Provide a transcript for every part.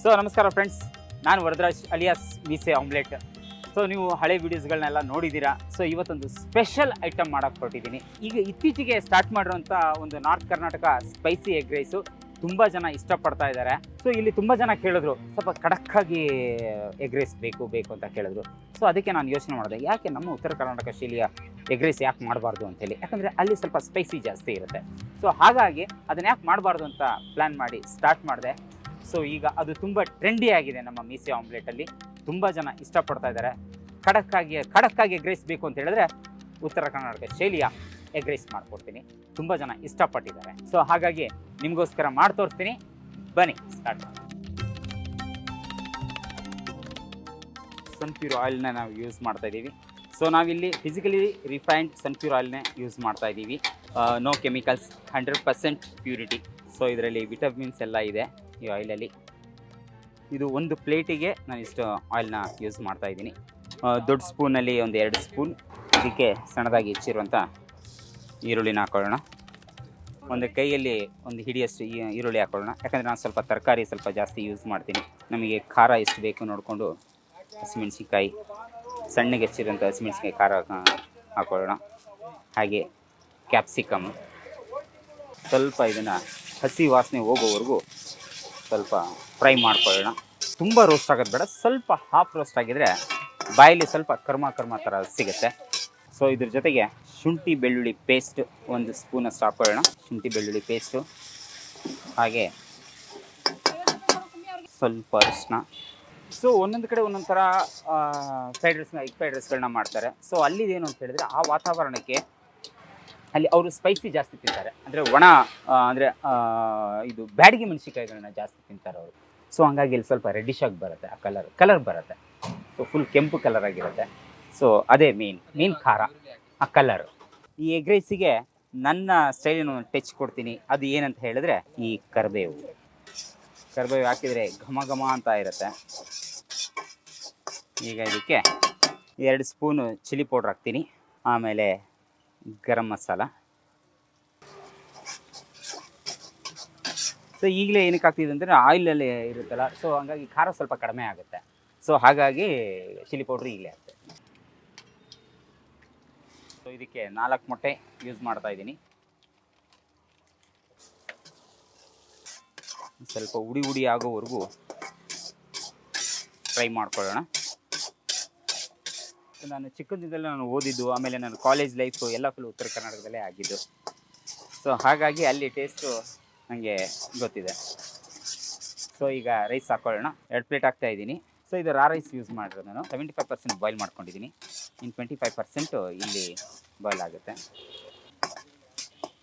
So ನಮಸ್ಕಾರ friends, ನಾನು Varadaraj alias ಮೀಸೆ ಆಮ್ಲೆಟ್. ಸೊ ನೀವು ಹಳೆ ವೀಡಿಯೋಸ್ಗಳನ್ನೆಲ್ಲ ನೋಡಿದ್ದೀರಾ. ಸೊ ಇವತ್ತೊಂದು ಸ್ಪೆಷಲ್ ಐಟಮ್ ಮಾಡೋಕ್ಕೆ ಹೊರಟಿದ್ದೀನಿ. ಈಗ ಇತ್ತೀಚೆಗೆ ಸ್ಟಾರ್ಟ್ ಮಾಡಿರೋಂಥ ಒಂದು north Karnataka spicy egg rice ತುಂಬ ಜನ ಇಷ್ಟಪಡ್ತಾ ಇದ್ದಾರೆ. ಸೊ ಇಲ್ಲಿ ತುಂಬ ಜನ ಕೇಳಿದ್ರು, ಸ್ವಲ್ಪ ಖಡಕ್ಕಾಗಿ ಎಗ್ ರೈಸ್ ಬೇಕು ಅಂತ ಕೇಳಿದ್ರು. ಸೊ ಅದಕ್ಕೆ ನಾನು ಯೋಚನೆ ಮಾಡಿದೆ, ಯಾಕೆ ನಮ್ಮ ಉತ್ತರ ಕರ್ನಾಟಕ ಶೈಲಿಯ ಎಗ್ ರೈಸ್ ಯಾಕೆ ಮಾಡಬಾರ್ದು ಅಂತೇಳಿ. ಯಾಕಂದರೆ ಅಲ್ಲಿ ಸ್ವಲ್ಪ ಸ್ಪೈಸಿ ಜಾಸ್ತಿ ಇರುತ್ತೆ. ಸೊ ಹಾಗಾಗಿ ಅದನ್ನು ಯಾಕೆ ಮಾಡಬಾರ್ದು ಅಂತ ಪ್ಲ್ಯಾನ್ ಮಾಡಿ ಸ್ಟಾರ್ಟ್ ಮಾಡಿದೆ. ಸೊ ಈಗ ಅದು ತುಂಬ ಟ್ರೆಂಡಿ ಆಗಿದೆ. ನಮ್ಮ ಮೀಸೆ ಆಮ್ಲೆಟಲ್ಲಿ ತುಂಬ ಜನ ಇಷ್ಟಪಡ್ತಾ ಇದ್ದಾರೆ. ಖಡಕ್ಕಾಗಿ ಎಗ್ ರೈಸ್ ಬೇಕು ಅಂತ ಹೇಳಿದ್ರೆ ಉತ್ತರ ಕರ್ನಾಟಕ ಶೈಲಿಯ ಎಗ್ ರೈಸ್ ಮಾಡಿಕೊಡ್ತೀನಿ. ತುಂಬ ಜನ ಇಷ್ಟಪಟ್ಟಿದ್ದಾರೆ. ಸೊ ಹಾಗಾಗಿ ನಿಮಗೋಸ್ಕರ ಮಾಡಿ ತೋರಿಸ್ತೀನಿ, ಬನ್ನಿ ಸ್ಟಾರ್ಟ್. ಸನ್ಪ್ಯೂರ್ ಆಯಿಲ್ನ ನಾವು ಯೂಸ್ ಮಾಡ್ತಾ ಇದ್ದೀವಿ. ಸೊ ನಾವಿಲ್ಲಿ ಫಿಸಿಕಲಿ ರಿಫೈನ್ಡ್ ಸನ್ಪ್ಯೂರ್ ಆಯಿಲ್ನೇ ಯೂಸ್ ಮಾಡ್ತಾ ಇದ್ದೀವಿ. No chemicals, 100% purity. ಸೊ ಇದರಲ್ಲಿ ವಿಟಮಿನ್ಸ್ ಎಲ್ಲ ಇದೆ ಈ ಆಯಿಲಲ್ಲಿ. ಇದು ಒಂದು ಪ್ಲೇಟಿಗೆ ನಾನು ಇಷ್ಟು ಆಯಿಲ್ನ ಯೂಸ್ ಮಾಡ್ತಾ ಇದ್ದೀನಿ. ದೊಡ್ಡ ಸ್ಪೂನಲ್ಲಿ ಒಂದು 2 ಸ್ಪೂನ್ ಇದಕ್ಕೆ ಸಣ್ಣದಾಗಿ ಹೆಚ್ಚಿರುವಂಥ ಈರುಳ್ಳಿನ ಹಾಕೊಳ್ಳೋಣ. ಒಂದು ಕೈಯಲ್ಲಿ ಒಂದು ಹಿಡಿಯಷ್ಟು ಈರುಳ್ಳಿ ಹಾಕೊಳ್ಳೋಣ. ಯಾಕಂದರೆ ನಾನು ಸ್ವಲ್ಪ ತರಕಾರಿ ಸ್ವಲ್ಪ ಜಾಸ್ತಿ ಯೂಸ್ ಮಾಡ್ತೀನಿ. ನಮಗೆ ಖಾರ ಎಷ್ಟು ಬೇಕು ನೋಡಿಕೊಂಡು ಹಸಿಮೆಣ್ಸಿನ್ಕಾಯಿ, ಸಣ್ಣಗೆ ಹೆಚ್ಚಿರೋಂಥ ಹಸಿಮೆಣ್ಸಿನ್ಕಾಯಿ ಖಾರ ಹಾಕೊಳ್ಳೋಣ. ಹಾಗೆ ಕ್ಯಾಪ್ಸಿಕಮ್, ಸ್ವಲ್ಪ ಇದನ್ನು ಹಸಿ ವಾಸನೆ ಹೋಗೋವರೆಗೂ ಸ್ವಲ್ಪ ಫ್ರೈ ಮಾಡ್ಕೊಳ್ಳೋಣ. ತುಂಬ ರೋಸ್ಟ್ ಆಗೋದು ಬೇಡ, ಸ್ವಲ್ಪ ಹಾಫ್ ರೋಸ್ಟ್ ಆಗಿದರೆ ಬಾಯಲ್ಲಿ ಸ್ವಲ್ಪ ಕರ್ಮ ಥರ ಸಿಗುತ್ತೆ. ಸೊ ಇದ್ರ ಜೊತೆಗೆ ಶುಂಠಿ ಬೆಳ್ಳುಳ್ಳಿ ಪೇಸ್ಟ್ 1 ಸ್ಪೂನಷ್ಟು ಹಾಕೊಳ್ಳೋಣ. ಶುಂಠಿ ಬೆಳ್ಳುಳ್ಳಿ ಪೇಸ್ಟು, ಹಾಗೆ ಸ್ವಲ್ಪ ಅರಿಶಿನ. ಸೊ ಒಂದೊಂದು ಕಡೆ ಒಂದೊಂದು ಥರ ಎಗ್ ಫ್ರೈಡ್ ರೈಸ್ಗಳನ್ನ ಮಾಡ್ತಾರೆ. ಸೊ ಅಲ್ಲಿದೇನು ಅಂತ ಹೇಳಿದ್ರೆ, ಆ ವಾತಾವರಣಕ್ಕೆ ಅಲ್ಲಿ ಅವರು ಸ್ಪೈಸಿ ಜಾಸ್ತಿ ತಿಂತಾರೆ. ಅಂದರೆ ಅಂದರೆ ಇದು ಬ್ಯಾಡಗಿ ಮೆಣಸಿನ್ಕಾಯಿಗಳನ್ನ ಜಾಸ್ತಿ ತಿಂತಾರೆ ಅವರು. ಸೊ ಹಂಗಾಗಿ ಇಲ್ಲಿ ಸ್ವಲ್ಪ ರೆಡ್ಡಿಶ್ ಆಗಿ ಬರುತ್ತೆ, ಆ ಕಲರ್ ಬರುತ್ತೆ. ಸೊ ಫುಲ್ ಕೆಂಪು ಕಲರ್ ಆಗಿರುತ್ತೆ. ಸೊ ಅದೇ ಮೇನ್ ಖಾರ, ಆ ಕಲರು. ಈ ಎಗ್ ರೈಸಿಗೆ ನನ್ನ ಸ್ಟೈಲಿನ ಟಚ್ ಕೊಡ್ತೀನಿ. ಅದು ಏನಂತ ಹೇಳಿದ್ರೆ, ಈ ಕರಿಬೇವು ಹಾಕಿದರೆ ಘಮ ಅಂತ ಇರುತ್ತೆ. ಈಗ ಇದಕ್ಕೆ 2 ಸ್ಪೂನು ಚಿಲ್ಲಿ ಪೌಡ್ರ್ ಹಾಕ್ತೀನಿ. ಆಮೇಲೆ ಗರಂ ಮಸಾಲ. ಸೊ ಈಗಲೇ ಏನಕ್ಕೆ ಆಗ್ತಿದೆ ಅಂದರೆ ಆಯಿಲಲ್ಲಿ ಇರುತ್ತಲ್ಲ, ಸೊ ಹಂಗಾಗಿ ಖಾರ ಸ್ವಲ್ಪ ಕಡಿಮೆ ಆಗುತ್ತೆ. ಸೊ ಹಾಗಾಗಿ ಚಿಲ್ಲಿ ಪೌಡ್ರ್ ಈಗಲೇ ಆಗ್ತದೆ. ಸೊ ಇದಕ್ಕೆ 4 ಮೊಟ್ಟೆ ಯೂಸ್ ಮಾಡ್ತಾ ಇದ್ದೀನಿ. ಸ್ವಲ್ಪ ಉಡಿ ಆಗೋವರೆಗೂ ಫ್ರೈ ಮಾಡ್ಕೊಳ್ಳೋಣ. ನಾನು ಚಿಕ್ಕಂದಿದ್ದೆಲ್ಲ ನಾನು ಓದಿದ್ದು, ಆಮೇಲೆ ನನ್ನ ಕಾಲೇಜ್ ಲೈಫು ಎಲ್ಲ ಫುಲ್ ಉತ್ತರ ಕರ್ನಾಟಕದಲ್ಲೇ ಆಗಿದ್ದು. ಸೊ ಹಾಗಾಗಿ ಅಲ್ಲಿ ಟೇಸ್ಟು ನನಗೆ ಗೊತ್ತಿದೆ. ಸೊ ಈಗ ರೈಸ್ ಹಾಕ್ಕೊಳ್ಳೋಣ. 2 ಪ್ಲೇಟ್ ಹಾಕ್ತಾ ಇದ್ದೀನಿ. ಸೊ ಇದು ರಾ ರೈಸ್ ಯೂಸ್ ಮಾಡಿರೋದು ನಾನು. 75% ಬಾಯ್ಲ್ ಮಾಡ್ಕೊಂಡಿದ್ದೀನಿ. ಇನ್ನು 25% ಇಲ್ಲಿ ಬಾಯ್ಲ್ ಆಗುತ್ತೆ.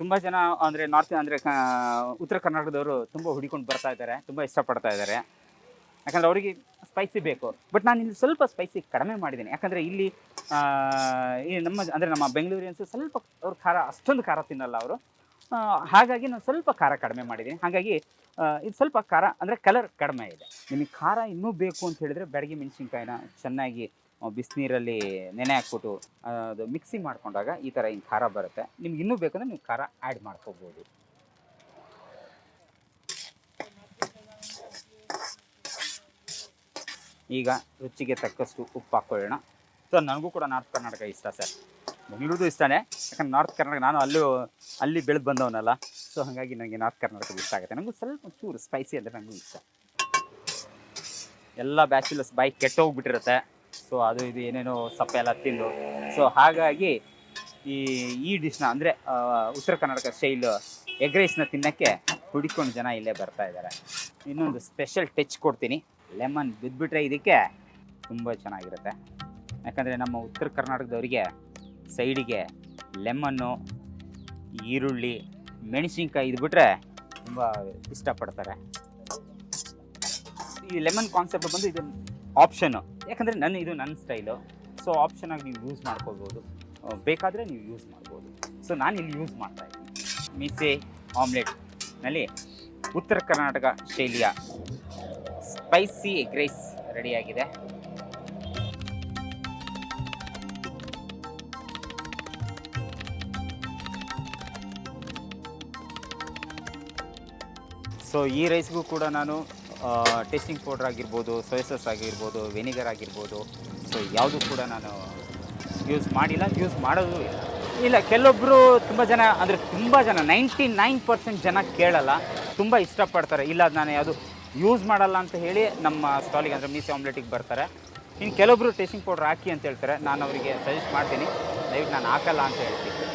ತುಂಬ ಜನ ಅಂದರೆ ಉತ್ತರ ಕರ್ನಾಟಕದವರು ತುಂಬ ಹುಡಿಕೊಂಡು ಬರ್ತಾ ಇದ್ದಾರೆ, ತುಂಬ ಇಷ್ಟಪಡ್ತಾ ಇದ್ದಾರೆ. ಯಾಕಂದರೆ ಅವರಿಗೆ ಸ್ಪೈಸಿ ಬೇಕು. ಬಟ್ ನಾನು ಇಲ್ಲಿ ಸ್ವಲ್ಪ ಸ್ಪೈಸಿ ಕಡಿಮೆ ಮಾಡಿದ್ದೀನಿ. ಯಾಕಂದರೆ ಇಲ್ಲಿ ನಮ್ಮ ಬೆಂಗಳೂರಿಯನ್ಸು ಸ್ವಲ್ಪ ಅವ್ರು ಅಷ್ಟೊಂದು ಖಾರ ತಿನ್ನಲ್ಲ ಅವರು. ಹಾಗಾಗಿ ನಾನು ಸ್ವಲ್ಪ ಖಾರ ಕಡಿಮೆ ಮಾಡಿದ್ದೀನಿ. ಹಾಗಾಗಿ ಇದು ಸ್ವಲ್ಪ ಖಾರ ಅಂದರೆ ಕಲರ್ ಕಡಿಮೆ ಇದೆ. ನಿಮಗೆ ಖಾರ ಇನ್ನೂ ಬೇಕು ಅಂತ ಹೇಳಿದರೆ ಬ್ಯಾಡಗಿ ಮೆಣಸಿನ್ಕಾಯಿನ ಚೆನ್ನಾಗಿ ಬಿಸಿನೀರಲ್ಲಿ ನೆನೆ ಹಾಕ್ಬಿಟ್ಟು ಅದು ಮಿಕ್ಸಿ ಮಾಡ್ಕೊಂಡಾಗ ಈ ಥರ ಹಿಂಗೆ ಖಾರ ಬರುತ್ತೆ. ನಿಮ್ಗೆ ಇನ್ನೂ ಬೇಕಂದ್ರೆ ನೀವು ಖಾರ ಆ್ಯಡ್ ಮಾಡ್ಕೋಬೋದು. ಈಗ ರುಚಿಗೆ ತಕ್ಕಷ್ಟು ಉಪ್ಪು ಹಾಕ್ಕೊಳ್ಳೋಣ. ಸೊ ನನಗೂ ಕೂಡ ನಾರ್ತ್ ಕರ್ನಾಟಕ ಇಷ್ಟ ಸರ್, ಬೆಂಗಳೂರು ಇಷ್ಟನೇ. ಯಾಕಂದ್ರೆ ನಾರ್ತ್ ಕರ್ನಾಟಕ ನಾನು ಅಲ್ಲಿ ಬೆಳೆದು ಬಂದವನಲ್ಲ. ಸೊ ಹಾಗಾಗಿ ನನಗೆ ನಾರ್ತ್ ಕರ್ನಾಟಕ ಇಷ್ಟ ಆಗುತ್ತೆ. ನನಗೂ ಸ್ವಲ್ಪ ಚೂರು ಸ್ಪೈಸಿ ಅಂದರೆ ನನಗೂ ಇಷ್ಟ. ಎಲ್ಲ ಬ್ಯಾಚುಲರ್ಸ್ ಬಾಯಿ ಕೆಟ್ಟೋಗ್ಬಿಟ್ಟಿರುತ್ತೆ. ಸೊ ಅದು ಇದು ಏನೇನೋ ಸಪ್ಪೆ ಎಲ್ಲ ತಿಂದು. ಸೊ ಹಾಗಾಗಿ ಈ ಡಿಶ್ನ ಅಂದರೆ ಉತ್ತರ ಕರ್ನಾಟಕ ಸ್ಟೈಲ್ ಎಗ್ ರೈಸ್ನ ತಿನ್ನೋಕ್ಕೆ ಹುಡುಕೊಂಡು ಜನ ಇಲ್ಲೇ ಬರ್ತಾ ಇದ್ದಾರೆ. ಇನ್ನೊಂದು ಸ್ಪೆಷಲ್ ಟಚ್ ಕೊಡ್ತೀನಿ. ಲೆಮನ್ ಬಿದ್ದುಬಿಟ್ರೆ ಇದಕ್ಕೆ ತುಂಬ ಚೆನ್ನಾಗಿರುತ್ತೆ. ಯಾಕಂದರೆ ನಮ್ಮ ಉತ್ತರ ಕರ್ನಾಟಕದವರಿಗೆ ಸೈಡಿಗೆ ಲೆಮನ್ನು, ಈರುಳ್ಳಿ, ಮೆಣಸಿನ್ಕಾಯಿ ಇದ್ಬಿಟ್ರೆ ತುಂಬ ಇಷ್ಟಪಡ್ತಾರೆ. ಈ ಲೆಮನ್ ಕಾನ್ಸೆಪ್ಟ್ ಬಂದು ಇದು ಆಪ್ಷನ್ನು. ಯಾಕಂದರೆ ಇದು ನನ್ನ ಸ್ಟೈಲು. ಸೊ ಆಪ್ಷನಾಗಿ ನೀವು ಯೂಸ್ ಮಾಡ್ಕೋಬೋದು, ಬೇಕಾದರೆ ನೀವು ಯೂಸ್ ಮಾಡ್ಬೋದು. ಸೊ ನಾನು ಇಲ್ಲಿ ಯೂಸ್ ಮಾಡ್ತಾಯಿದ್ದೀನಿ. ಮೀಸೆ ಆಮ್ಲೆಟ್ನಲ್ಲಿ ಉತ್ತರ ಕರ್ನಾಟಕ ಶೈಲಿಯ ಸ್ಪೈಸಿ ಎಗ್ ರೈಸ್ ರೆಡಿಯಾಗಿದೆ. ಸೊ ಈ ರೈಸ್ಗೂ ಕೂಡ ನಾನು ಟೇಸ್ಟಿಂಗ್ ಪೌಡ್ರ್ ಆಗಿರ್ಬೋದು, ಸೋಯಾ ಸಾಸ್ ಆಗಿರ್ಬೋದು, ವೆನಿಗರ್ ಆಗಿರ್ಬೋದು, ಸೊ ಯಾವುದು ಕೂಡ ನಾನು ಯೂಸ್ ಮಾಡಿಲ್ಲ, ಯೂಸ್ ಮಾಡೋದು ಇಲ್ಲ. ಇಲ್ಲ, ಕೆಲವೊಬ್ಬರು ತುಂಬ ಜನ ಅಂದರೆ ತುಂಬ ಜನ 99% ಜನ ಕೇಳಲ್ಲ, ತುಂಬ ಇಷ್ಟಪಡ್ತಾರೆ. ಇಲ್ಲ ಅದು ನಾನು ಯಾವುದು ಯೂಸ್ ಮಾಡಲ್ಲ ಅಂತ ಹೇಳಿ ನಮ್ಮ ಸ್ಟಾಲಿಗೆ ಅಂದರೆ ಮೀಸೆ ಆಮ್ಲೆಟಿಗೆ ಬರ್ತಾರೆ. ಇನ್ನು ಕೆಲವೊಬ್ಬರು ಟೇಸ್ಟಿಂಗ್ ಪೌಡ್ರ್ ಹಾಕಿ ಅಂತ ಹೇಳ್ತಾರೆ. ನಾನು ಅವರಿಗೆ ಸಜೆಸ್ಟ್ ಮಾಡ್ತೀನಿ, ದಯವಿಟ್ಟು ನಾನು ಹಾಕಲ್ಲ ಅಂತ ಹೇಳ್ತೀನಿ.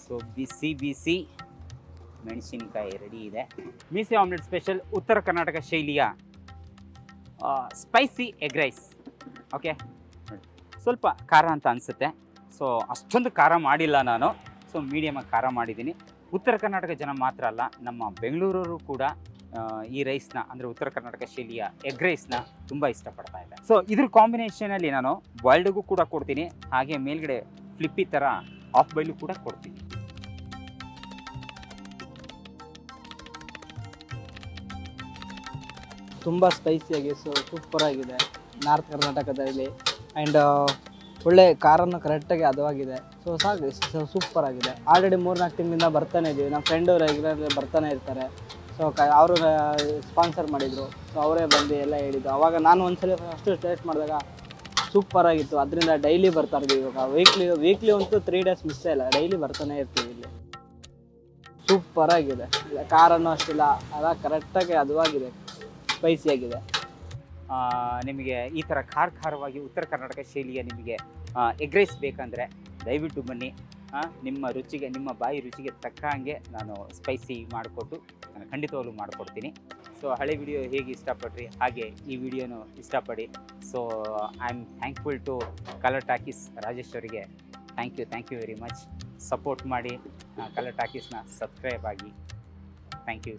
ಸೊ ಬಿಸಿ ಬಿಸಿ ಮೆಣಸಿನಕಾಯಿ ರೆಡಿ ಇದೆ. ಮೀಸೆ ಆಮ್ಲೆಟ್ ಸ್ಪೆಷಲ್ ಉತ್ತರ ಕರ್ನಾಟಕ ಶೈಲಿಯ ಸ್ಪೈಸಿ ಎಗ್ ರೈಸ್. ಓಕೆ, ಸ್ವಲ್ಪ ಖಾರ ಅಂತ ಅನಿಸುತ್ತೆ. ಸೊ ಅಷ್ಟೊಂದು ಖಾರ ಮಾಡಿಲ್ಲ ನಾನು, ಸೊ ಮೀಡಿಯಮಾಗಿ ಖಾರ ಮಾಡಿದ್ದೀನಿ. ಉತ್ತರ ಕರ್ನಾಟಕ ಜನ ಮಾತ್ರ ಅಲ್ಲ, ನಮ್ಮ ಬೆಂಗಳೂರವರು ಕೂಡ ಈ ರೈಸ್ನ ಅಂದರೆ ಉತ್ತರ ಕರ್ನಾಟಕ ಶೈಲಿಯ ಎಗ್ ರೈಸ್ನ ತುಂಬ ಇಷ್ಟಪಡ್ತಾ ಇದ್ದಾರೆ. ಸೊ ಇದ್ರ ಕಾಂಬಿನೇಷನಲ್ಲಿ ನಾನು ಬಾಯ್ಲ್ಡ್ಗೂ ಕೂಡ ಕೊಡ್ತೀನಿ, ಹಾಗೆ ಮೇಲ್ಗಡೆ ಫ್ಲಿಪ್ಪಿ ಥರ ಆಫ್ ಬಾಯ್ಲು ಕೂಡ ಕೊಡ್ತೀನಿ. ತುಂಬ ಸ್ಪೈಸಿಯಾಗಿ ಸೂಪರಾಗಿದೆ ನಾರ್ತ್ ಕರ್ನಾಟಕದಲ್ಲಿ. ಆ್ಯಂಡ್ ಒಳ್ಳೆ ಖಾರನೂ ಕರೆಕ್ಟಾಗಿ ಹದವಾಗಿದೆ. ಸೊ ಸಾಕು, ಸೂಪರಾಗಿದೆ. ಆಲ್ರೆಡಿ 3-4 ತಿಂಗಳಿಂದ ಬರ್ತಾನೆ ಇದ್ದೀವಿ. ನಮ್ಮ ಫ್ರೆಂಡು ರೆಗ್ಯುಲರ್ಲಿ ಬರ್ತಾನೆ ಇರ್ತಾರೆ. ಸೊ ಅವರು ಸ್ಪಾನ್ಸರ್ ಮಾಡಿದರು. ಸೊ ಅವರೇ ಬಂದು ಎಲ್ಲ ಹೇಳಿದ್ದು. ಆವಾಗ ನಾನು ಒಂದ್ಸಲ ಅಷ್ಟು ಟೇಸ್ಟ್ ಮಾಡಿದಾಗ ಸೂಪರಾಗಿತ್ತು. ಅದರಿಂದ ಡೈಲಿ ಬರ್ತಾ ಇದ್ದೀವಿ. ಇವಾಗ ವೀಕ್ಲಿ ಅಂತೂ 3 ಡೇಸ್ ಮಿಸ್ಸೇ ಇಲ್ಲ, ಡೈಲಿ ಬರ್ತಾನೆ ಇರ್ತೀವಿ ಇಲ್ಲಿ. ಸೂಪರಾಗಿದೆ, ಖಾರನೂ ಅಷ್ಟಿಲ್ಲ, ಅದ ಕರೆಕ್ಟಾಗಿ ಹದವಾಗಿದೆ, ಸ್ಪೈಸಿಯಾಗಿದೆ. ನಿಮಗೆ ಈ ಥರ ಖಾರವಾಗಿ ಉತ್ತರ ಕರ್ನಾಟಕ ಶೈಲಿಯ ನಿಮಗೆ ಎಗ್ ರೈಸ್ ಬೇಕಂದರೆ ದಯವಿಟ್ಟು ಬನ್ನಿ. ನಿಮ್ಮ ರುಚಿಗೆ, ನಿಮ್ಮ ಬಾಯಿ ರುಚಿಗೆ ತಕ್ಕ ಹಾಗೆ ನಾನು ಸ್ಪೈಸಿ ಮಾಡಿಕೊಟ್ಟು ನಾನು ಖಂಡಿತವಾಗ್ಲೂ ಮಾಡಿಕೊಡ್ತೀನಿ. ಸೊ ಹಳೆ ವಿಡಿಯೋ ಹೇಗೆ ಇಷ್ಟಪಟ್ರಿ ಹಾಗೆ ಈ ವಿಡಿಯೋನು ಇಷ್ಟಪಡಿ. So I am thankful to Colour Talkies Rajesh ಅವರಿಗೆ. Thank you very much. Support ಮಾಡಿ, ಕಲರ್ ಟಾಕೀಸ್ನ ಸಬ್ಸ್ಕ್ರೈಬ್ ಆಗಿ. Thank you.